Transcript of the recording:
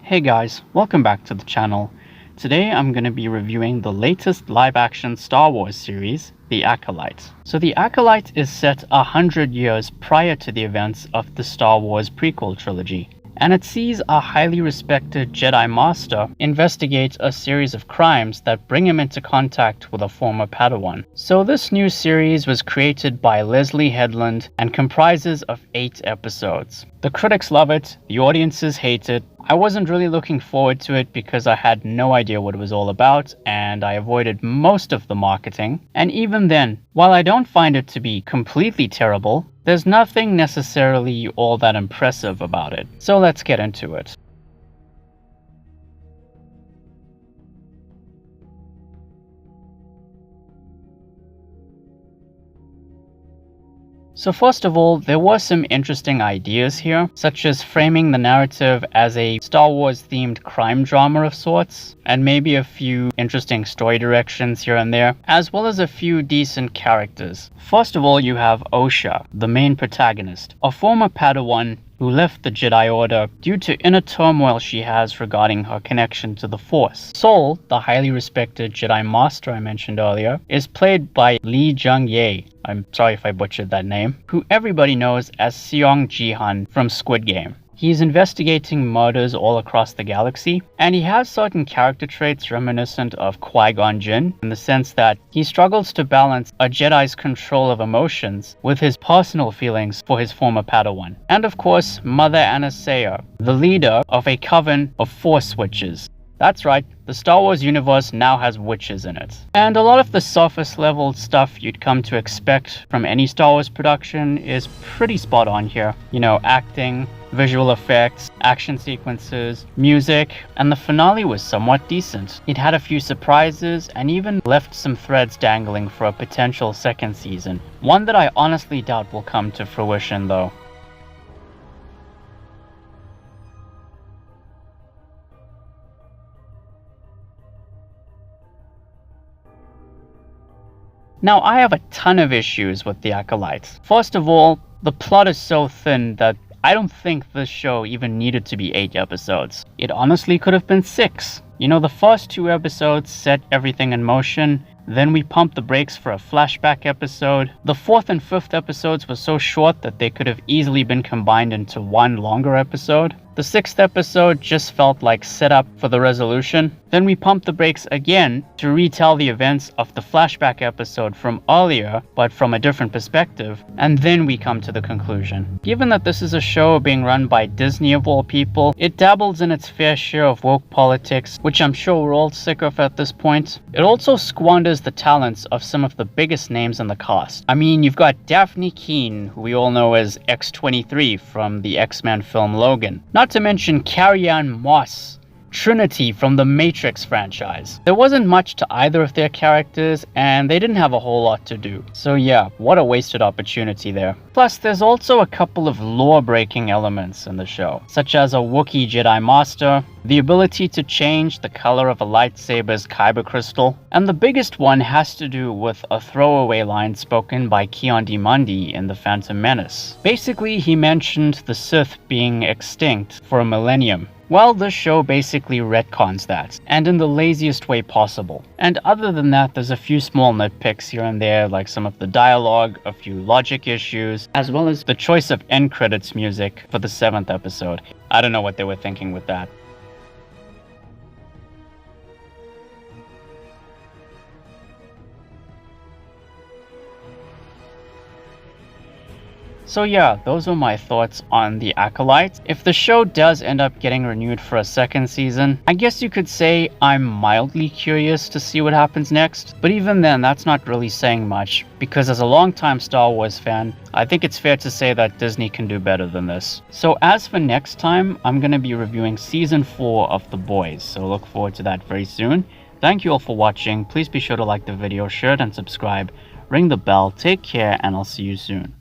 Hey guys, welcome back to the channel. Today I'm going to be reviewing the latest live-action Star Wars series, The Acolyte. So The Acolyte is set 100 years prior to the events of the Star Wars prequel trilogy, and it sees a highly respected Jedi Master investigate a series of crimes that bring him into contact with a former Padawan. So this new series was created by Leslie Headland and comprises of 8 episodes. The critics love it, the audiences hate it. I wasn't really looking forward to it because I had no idea what it was all about, and I avoided most of the marketing. And even then, while I don't find it to be completely terrible, there's nothing necessarily all that impressive about it. So let's get into it. So first of all, there were some interesting ideas here, such as framing the narrative as a Star Wars themed crime drama of sorts, and maybe a few interesting story directions here and there, as well as a few decent characters. First of all, you have Osha, the main protagonist, a former Padawan who left the Jedi Order due to inner turmoil she has regarding her connection to the Force. Sol, the highly respected Jedi Master I mentioned earlier, is played by Lee Jung-jae, I'm sorry if I butchered that name, who everybody knows as Seong Ji-han from Squid Game. He's investigating murders all across the galaxy, and he has certain character traits reminiscent of Qui-Gon Jinn in the sense that he struggles to balance a Jedi's control of emotions with his personal feelings for his former Padawan. And of course, Mother Anastasia, the leader of a coven of Force witches. That's right, the Star Wars universe now has witches in it. And a lot of the surface level stuff you'd come to expect from any Star Wars production is pretty spot on here. You know, acting, visual effects, action sequences, music, and the finale was somewhat decent. It had a few surprises and even left some threads dangling for a potential second season. One that I honestly doubt will come to fruition though. Now, I have a ton of issues with The Acolyte. First of all, the plot is so thin that I don't think this show even needed to be 8 episodes. It honestly could have been 6. You know, the first 2 episodes set everything in motion, then we pumped the brakes for a flashback episode. The 4th and 5th episodes were so short that they could have easily been combined into one longer episode. The 6th episode just felt like setup for the resolution. Then we pumped the brakes again to retell the events of the flashback episode from earlier, but from a different perspective, and then we come to the conclusion. Given that this is a show being run by Disney of all people, it dabbles in its fair share of woke politics, which I'm sure we're all sick of at this point. It also squanders the talents of some of the biggest names in the cast. I mean, you've got Daphne Keane, who we all know as X-23 from the X-Men film Logan. Not to mention Carrie-Anne Moss, Trinity from the Matrix franchise. There wasn't much to either of their characters, and they didn't have a whole lot to do. So yeah, what a wasted opportunity there. Plus, there's also a couple of lore-breaking elements in the show, such as a Wookiee Jedi Master, the ability to change the color of a lightsaber's kyber crystal, and the biggest one has to do with a throwaway line spoken by Ki-Adi-Mundi in The Phantom Menace. Basically, he mentioned the Sith being extinct for a millennium. Well, this show basically retcons that, and in the laziest way possible. And other than that, there's a few small nitpicks here and there, like some of the dialogue, a few logic issues, as well as the choice of end credits music for the 7th episode. I don't know what they were thinking with that. So yeah, those are my thoughts on The Acolyte. If the show does end up getting renewed for a second season, I guess you could say I'm mildly curious to see what happens next. But even then, that's not really saying much, because as a longtime Star Wars fan, I think it's fair to say that Disney can do better than this. So as for next time, I'm going to be reviewing Season 4 of The Boys, so look forward to that very soon. Thank you all for watching. Please be sure to like the video, share it, and subscribe. Ring the bell, take care, and I'll see you soon.